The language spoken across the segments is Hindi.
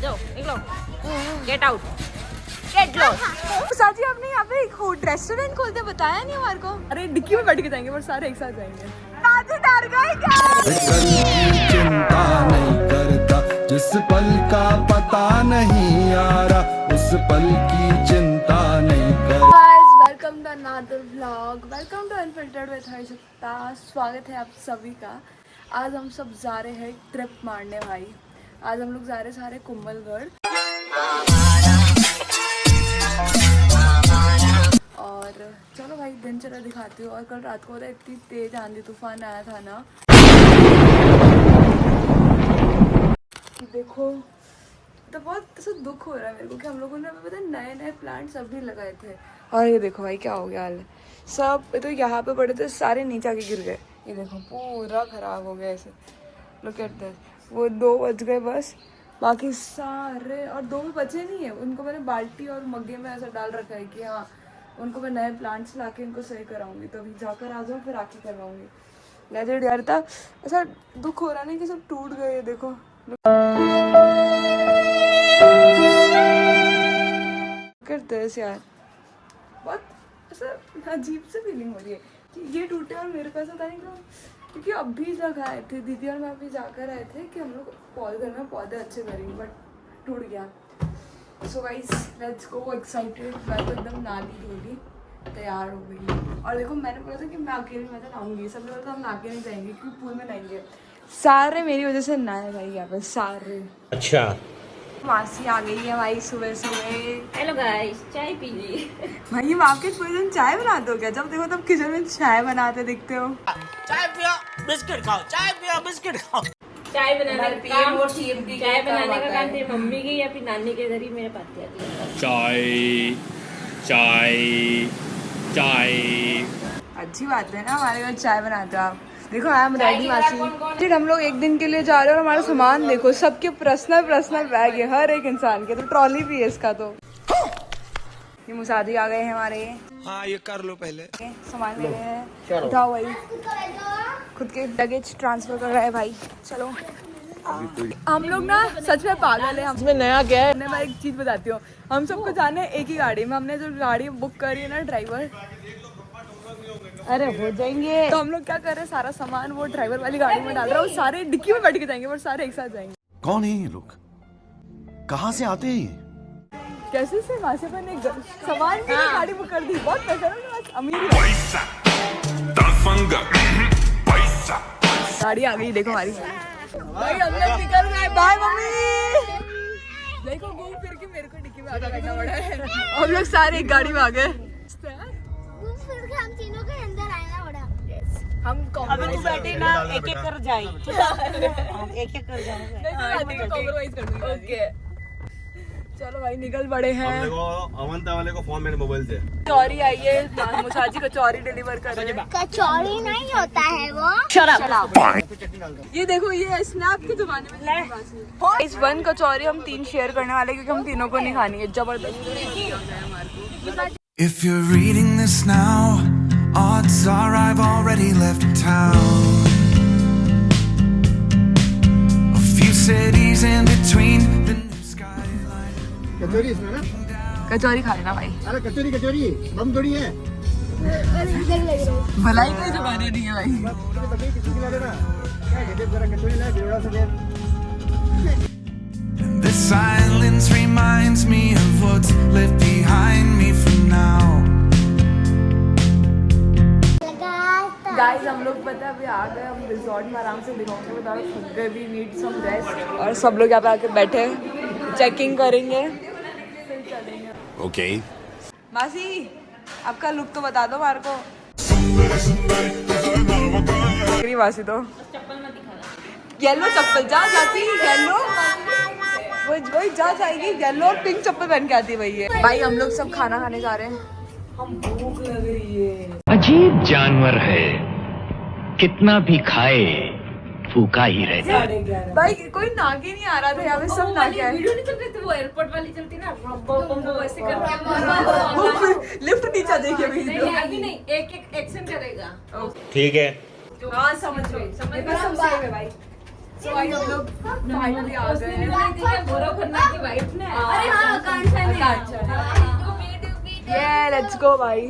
जाओ निकलो, गेट आउट, गेट लो। साथी आपने यहाँ पे एक रेस्टोरेंट खोलते बताया नहीं हमारे को। अरे डिक्की में बैठ के जाएंगे पर सारे एक साथ जाएंगे। साथी डर गए क्या? चिंता नहीं करता, जिस पल का पता नहीं आ रहा उस पल की चिंता नहीं कर। Welcome to another vlog, welcome to unfiltered with Harshita. स्वागत है आप सभी का। आज हम सब जा रहे हैं ट्रिप मारने भाई। आज हम लोग जा रहे सारे कुंभलगढ़ और चलो भाई दिनचर्या दिखाती हूँ। और कल रात को इतनी तेज आंधी तूफान आया था ना कि देखो तो बहुत ऐसा दुख हो रहा है मेरे को कि हम लोगों ने पता नए नए प्लांट्स अभी लगाए थे और ये देखो भाई क्या हो गया हाल है। सब तो यहाँ पे पड़े थे सारे नीचे आके गिर गए। ये देखो पूरा खराब हो गया ऐसे। Look at this. वो 2 बच गए बस, बाकी सारे और 2 भी बचे नहीं है। उनको मैंने बाल्टी और मग्गे में ऐसा डाल रखा है कि हाँ उनको मैं नए प्लांट्स ला के इनको सही कराऊंगी। तो अभी जाकर आ जाऊँ फिर आके करवाऊंगी। लेजेंड यार था। ऐसा दुख हो रहा नहीं कि सब टूट गए। देखो करते हैं यार, बहुत ऐसा अजीब सी फीलिंग हो रही है कि ये टूटे और मेरे को ऐसा था नहीं क्योंकि अभी जगह आए थे दीदी और मैं अभी जाकर आए थे कि हम लोग पौधे घर में पौधे अच्छे करेंगे बट टूट गया। So guys let's go excited. मैं तो एकदम नाली धोली तैयार हो गई। और देखो मैंने बोला था कि मैं अकेली मैं तो नहाऊंगी। सब लोग तो हम नहा के नहीं जाएंगे क्योंकि पूल में नहाएंगे। सारे मेरी वजह से नहाए भाई यहाँ पे सारे। अच्छा मासी आ गई है भाई सुबह सुबह। हेलो गाइस, चाय पी ली। भाई ये आपके पूरे दिन चाय बनाते हो क्या? जब देखो तब किचन में चाय बनाते दिखते हो। चाय पियो बिस्किट खाओ, चाय पियो बिस्किट खाओ। चाय बनाने का काम तेरी मम्मी की या फिर नानी के घर ही मेरे पास आती है। चाय चाय चाय। अच्छी बात है ना, हमारे घर चाय बनाते हो आप। देखो आई एम रेडी मासी। फिर हम लोग एक दिन के लिए जा रहे हैं और हमारा सामान देखो सबके पर्सनल बैग है हर एक इंसान के। तो ट्रॉली भी है इसका। तो ये मुसादी आ गए हैं हमारे। हाँ ये कर लो पहले। सामान ले रहे हैं, उठाओ भाई। खुद के लगेज ट्रांसफर कर रहा है भाई। चलो हम लोग ना सच में पागल है। इसमें नया क्या है? मैं एक चीज बताती हूँ। हम सबको जाना है एक ही गाड़ी में। हमने जो गाड़ी बुक करी है ना ड्राइवर, अरे हो जाएंगे। तो हम लोग क्या कर रहे हैं सारा सामान वो ड्राइवर वाली गाड़ी में डाल रहा है। वो सारे डिक्की में बैठ के जाएंगे पर सारे एक साथ जाएंगे। कौन है ये लोग, कहाँ से आते हैं? कैसे से वहां से मैंने सामान की गाड़ी बुक कर दी। बहुत पैसा है, अमीर है। गाड़ी आ गई देखो हमारी भाई। हम लोग निकल गए। Bye mummy. देखो घूम फिर के मेरे को डिक्की में आगे बैठना पड़ा है। हम लोग सारे एक गाड़ी में आ गए। हम तीनों के अंदर आना पड़ा। हम अभी तू बैठे ना एक एक कर जाए। एक एक कर जाए। कॉम्प्रोमाइज कर दूंगी। ओके चलो भाई निकल पड़े हैं। अवंता वाले को फोन मेरे मोबाइल से कचौरी आई है। मुसाजी कचौरी डिलीवर कर रहे हैं। कचौड़ी नहीं होता है वो। ये देखो ये स्नैप के जमाने में इस 1 कचौरी हम 3 शेयर करने वाले क्योंकि हम तीनों को नहीं खानी है। जबरदस्त। If you're reading this now, odds are I've already left town. A few cities in between the new skyline. कचौरी इसमें ना। कचौरी खा लेना भाई। अरे कचौरी बम थोड़ी है। भलाई के जमाने नहीं है भाई। किसी खिला देना। क्या कहते जरा कचौरी ला बिरड़ा से दे। And this silence reminds me of what's left behind me for now. Guys हम लोग पता अभी आ गए। हम रिजॉर्ट में आराम से दिखाऊंगे। बता रहे थक गए भी, नीड सम रेस्ट। और सब लोग यहाँ पे आके बैठे चेकिंग करेंगे फिर चलेंगे। Okay. मासी आपका लुक तो बता दो मार को। मासी तो चप्पल मत दिखाना। येलो चप्पल जा जाती येलो वही जा जाएगी। येलो और पिंक चप्पल पहन के आती है भाई हम लोग सब खाना खाने जा रहे हैं। हम भूख लग रही है। अजीब जानवर है, कितना भी खाए फूका ही रह जाए। भाई कोई नागे नहीं आ रहा था यहाँ पे। सब नागे आए। वीडियो नहीं चल रही थी वो एयरपोर्ट वाली चलती ना वो ऐसे कर। लिफ्ट नीचे देखिए नहीं अभी नहीं, एक एक एक्शन करेगा। ठीक है। हाँ समझ गए समझ गए भाई। तो भाई हम लोग फाइनली आ गए हैं। अरे हाँ आकांक्षा ये लेट्स गो भाई।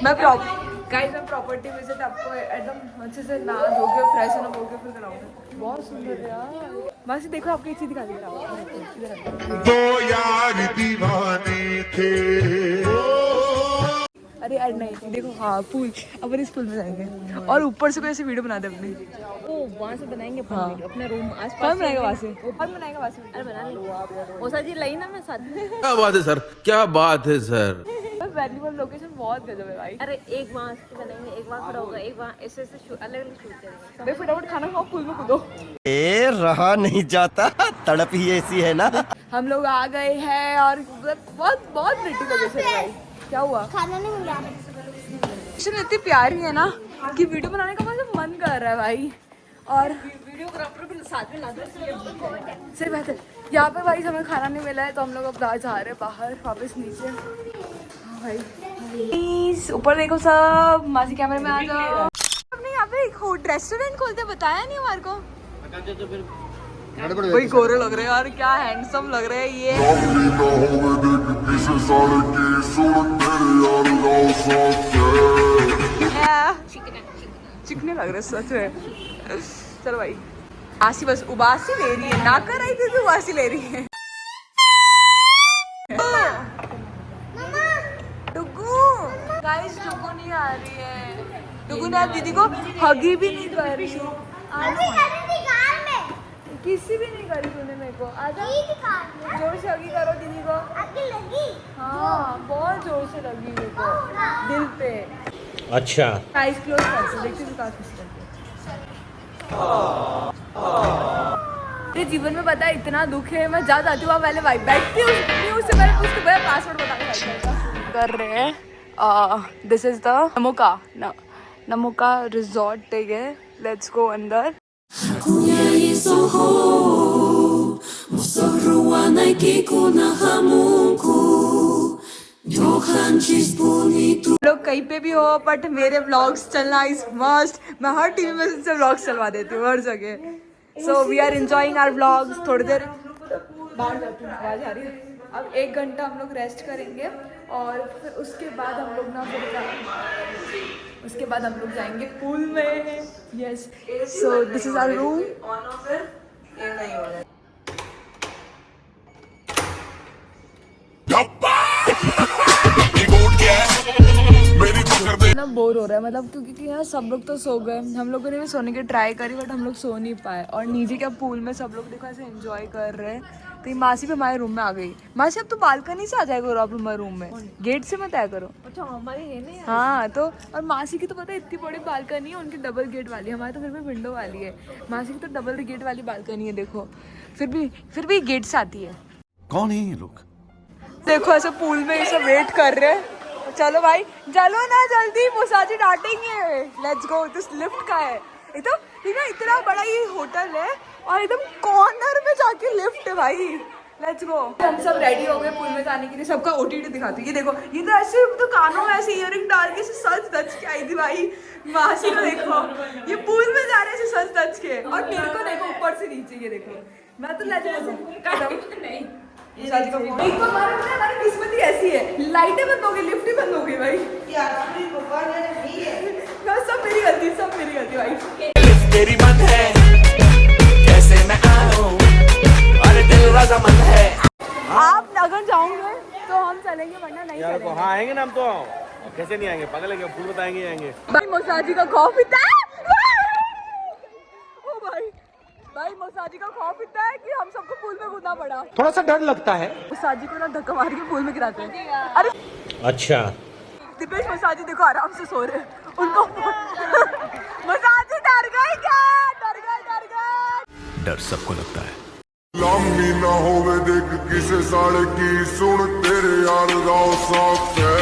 मैं प्रॉपर्टी विजिट आपको एकदम अच्छे से नहा धोके फ्रेश होना होके फिर कराऊंगा। बहुत सुंदर है यार। बस देखो आपको एक चीज दिखा दी दो यार दीवाने थे। अरे यार नहीं देखो हाँ पूल अपन इस पूल में जाएंगे और ऊपर से कोई ऐसी वीडियो बना दे अपनी। ओ वहाँ से बनाएंगे हाँ। अपना रूम आस कौन बनाएगा वहाँ से? कौन बनाएगा वहाँ से? अरे बना लो वो सर जी लाई ना मैं साथ में। क्या बात है सर, क्या बात है सर। वैल्यूबल लोकेशन बहुत गजब है भाई। अरे एक वहाँ से बनाएंगे, एक वहाँ खड़ा होगा, एक वहाँ ऐसे ऐसे अलग अलग शूट करेंगे। भाई फटाफट खाना खाओ पूल में कूदो। ए रहा नहीं जाता, तड़प ही ऐसी है ना। हम लोग आ गए हैं और बहुत बहुत प्रिटी लोकेशन है भाई। क्या हुआ? खाना नहीं मिला लोकेशन इतनी प्यारी है ना कि वीडियो बनाने का मुझे मन कर रहा है भाई। और वीडियोग्राफर भी साथ में ला दो सही बात है। यहाँ पे भाई हमें खाना नहीं मिला है तो हम लोग अब जा रहे हैं बाहर वापस नीचे। हाँ भाई प्लीज ऊपर देखो सब, मासी कैमरे में आ जाओ। हमने यहाँ पे एक रेस्टोरेंट खोलते बताया नहीं हमारे को। वही गोरे लग रहे हैं यार, क्या हैंडसम लग रहे हैं ये। चिकने लग रहे सच में। चलो भाई आसी बस उबासी ले रही है, ना कर रही थी तो उबासी ले रही है। डुगू गाइस डुगू नहीं आ रही है। डुगू ने आप दीदी को हगी भी नहीं कर रही। किसी भी नहीं करी तूने मेरे को। आजा जोर से हगी करो दीदी को। हाँ बहुत जोर से लगी मेरे को दिल पे। अच्छा आइज क्लोज कर से देखती हूँ काश करके। मेरे जीवन में पता है इतना दुख है, मैं जा जाती हूँ पहले वाइफ बैठती हूँ उससे पहले उसके पहले पासवर्ड बता के वाइफ कर रहे हैं। दिस इज द नमोका रिजॉर्ट ठीक है। लेट्स गो अंदर। लोग कहीं पे भी हो बट मेरे व्लॉग्स चलना इज मस्ट। मैं हर टीवी में से व्लॉग्स चलवा देती हूँ हर जगह। So we are enjoying our vlogs. थोड़ी देर बाहर जाती हूँ, आवाज आ रही है। अब 1 घंटा हम लोग रेस्ट करेंगे और फिर उसके बाद हम लोग हम लोग जाएंगे पूल में। Yes so this is our room. ना बोर हो रहा है मतलब क्योंकि यहाँ सब लोग तो सो गए। हम लोगों ने भी सोने की ट्राई करी बट हम लोग सो नहीं पाए। और नीचे क्या पूल में सब लोग देखो ऐसे एंजॉय कर रहे हैं। तो ये मासी भी हमारे रूम में आ गई। मासी अब तो बालकनी से आ जाएगा करो आप हमारे रूम में, गेट से मत आया करो। अच्छा हमारी है ना। हाँ तो और मासी की तो पता है इतनी बड़ी बालकनी है, उनकी डबल गेट वाली है। हमारी तो फिर भी विंडो वाली है। मासी की तो डबल गेट वाली बालकनी है देखो। फिर भी गेट से आती है। कौन है ये लोग? देखो ऐसे पूल में ये सब वेट कर रहे हैं। चलो भाई चलो ना जल्दी, मुसाजी डांटेंगे। Let's go. दिस लिफ्ट का है ये तो ठीक है। इतना बड़ा ये होटल है और एकदम कॉर्नर में जाके लिफ्ट है भाई। Let's go. हम सब रेडी हो गए पूल में जाने के लिए। सबका ओटीटी दिखाती है। ये देखो ये तो ऐसे तो कानों में ऐसे इयरिंग डाल के सच दच के आई थी भाई। मासी को देखो ये पूल में जा रहे हैं सच दच के। और मेरे को देखो ऊपर से नीचे। ये देखो मैं तो नहीं मुसाजी का फोन। एक तो हमारी किस्मत ही ऐसी है, लाइटें बंद हो गई, लिफ्ट ही बंद हो गई भाई। सब मेरी गलती भाई। तेरी मन है कैसे मैं आऊं, अरे दिल रज़ामंद है। आप अगर जाओगे तो हम चलेंगे वरना नहीं यार चलेंगे। हाँ आएंगे ना हम तो। कैसे नहीं आएंगे, पागल है क्या? फूल बताएंगे आएंगे। भाई मुसाजी का खौफ इतना है। ओ भाई मुसाजी का खौफ इतना है कि हम सबको पूल में कूदना पड़ा। थोड़ा सा डर लगता है। मुसाजी को ना धक्का मार के पूल में गिराते हैं। अरे अच्छा दिपेश मुसाजी देखो आराम से सो रहे हैं। उनको मुसाजी डर गए क्या? डर गए। डर सबको लगता है। लामी ना होवे देख किसे साले की सुन तेरे यार राव साथ है।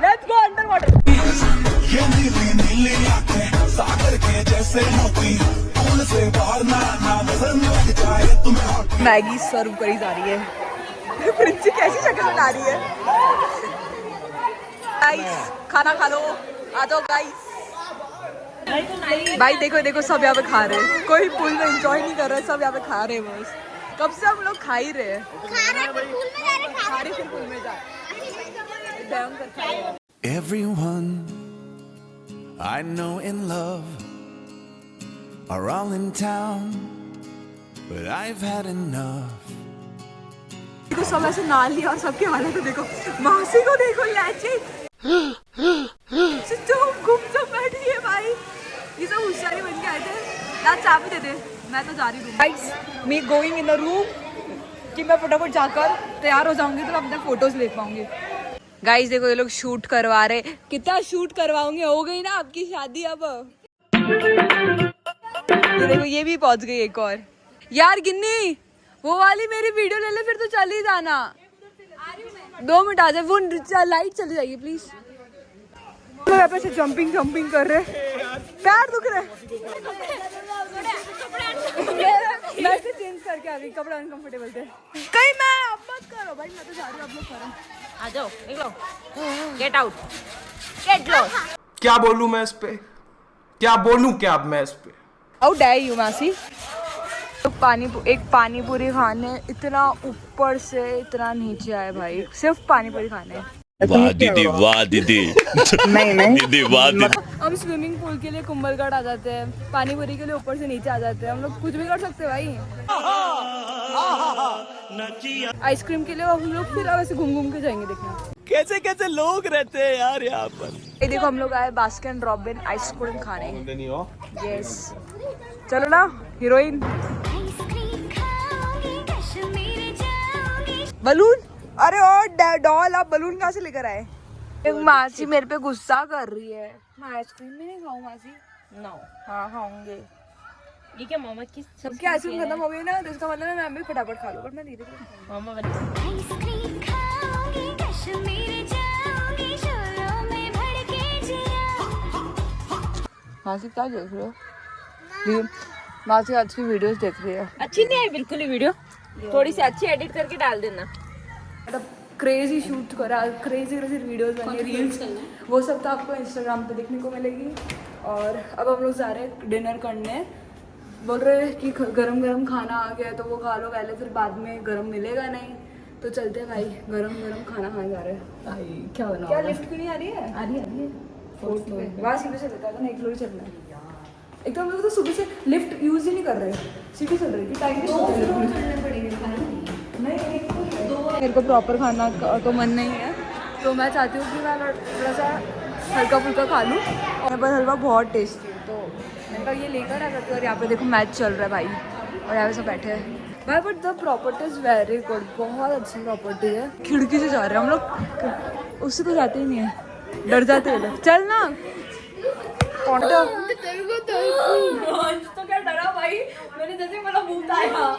Let's go under water. ये नीली नीली आंखें सागर के जैसे मोती, फूल से बाहर ना नजर लग जाए तुम्हें। मैगी सर्व करी जा रही है। प्रिंसी कैसी शक्ल बना रही है। गाइस खाना खा लो, आ जाओ गाइस। भाई देखो देखो सब यहाँ पे खा रहे हैं, कोई पूल में एंजॉय नहीं कर रहा है, सब यहाँ पे खा रहे हैं बस। कब से हम लोग खा ही रहे हैं, खा रहे फिर पूल में जा भयंकर खा रहे हैं। Everyone I know in love are all in town, but I've had enough. देखो सब ऐसे नाल लिया और सबके हालत देखो, मासी को देखो लैची गुमसुम बैठी है भाई। ये सब होशियारी बन के आए थे। यार चाबी दे दे, मैं तो जा रही हूँ। Guys me going in the room कि मैं फटाफट जाकर तैयार हो जाऊंगी तो अपने फोटोज ले पाऊंगी। गाइस देखो ये लोग शूट करवा रहे, कितना शूट करवाओगे, हो गई ना आपकी शादी अब। ये देखो ये भी पहुंच गई एक और। यार गिन्नी वो वाली मेरी वीडियो ले ले, फिर तो चल ही जाना। 2 मिनट आ जाए, वो लाइट चली जाएगी प्लीज। यहाँ पे से जंपिंग कर रहे, पैर दुख रहे। मैं से चेंज करके आ गई, कपड़े अनकंफर्टेबल थे। कहीं मैं अब मत करो भाई, मैं तो जा रही हूँ, आप लोग करो। आ जाओ निकलो, गेट आउट, गेट लॉस्ट। क्या बोलूं मैं इस पे, क्या बोलूं क्या अब मैं इस पे। हाउ डेयर यू मासी। एक पानी पूरी खाने इतना ऊपर से इतना नीचे आए भाई, सिर्फ पानी पूरी खाने। वाह दीदी, वाह दीदी। नहीं दीदी, वाह दीदी। हम स्विमिंग पूल के लिए कुंभलगढ़ आ जाते हैं, पानी पूरी के लिए ऊपर से नीचे आ जाते हैं। हम लोग कुछ भी कर सकते हैं भाई। आइसक्रीम के लिए हम लोग फिर ऐसे घूम घूम के जाएंगे। देखना कैसे कैसे लोग रहते हैं यार यहाँ पर। ये देखो हम लोग आए बास्किन रॉबिन आइसक्रीम खाने। यस चलो ना हीरोइन। बलून, अरे और डॉल, आप बलून कहाँ से लेकर आए? एक मासी मेरे पे गुस्सा कर रही है। मैं आइसक्रीम में नहीं खाऊं मासी। नो, हाँ खाऊंगे। ये क्या मामा की सबकी आइसक्रीम खत्म हो गई ना, तो इसका मतलब मैं भी फटाफट खा लूं, बट मैं धीरे धीरे। मामा मासी क्या देख रहे हो? मासी आज की वीडियोस देख रही है। अच्छी नहीं आई बिल्कुल ही वीडियो, थोड़ी सी अच्छी एडिट करके डाल देना। मतलब क्रेजी शूट करा, क्रेजी वीडियोस बनी, रील्स, वो सब तो आपको इंस्टाग्राम पे देखने को मिलेगी। और अब हम लोग जा रहे हैं डिनर करने। बोल रहे हैं कि गरम गरम खाना आ गया तो वो खा लो पहले, फिर बाद में गरम मिलेगा नहीं, तो चलते हैं भाई गरम गरम खाना खाने जा रहे हैं। क्या बना? क्या लिफ्ट क्यों नहीं आ रही है? आ रही है वहाँ सीढ़ी से लेता था, एक फ्लोर चलना है। एक तो हम लोग तो सुबह से लिफ्ट यूज ही नहीं कर रहे, सीढ़ी चल रही थी। टाइम मेरे को प्रॉपर खाना का तो मन नहीं है, तो मैं चाहती हूँ कि मैं थोड़ा सा हल्का फुल्का खा लूँ। और पर हलवा बहुत टेस्टी है, तो मैंने कहा ये लेकर आ करते। और यहाँ पे देखो मैच चल रहा है भाई, और यहाँ पे सब बैठे हैं भाई। But the property is very good, बहुत अच्छी प्रॉपर्टी है। खिड़की से जा रहे हैं हम लोग, उससे तो जाते ही नहीं है, डर जाते हैं लोग। चल ना तो क्या डरा भाई, मैंने जैसे मेरा भूत आया।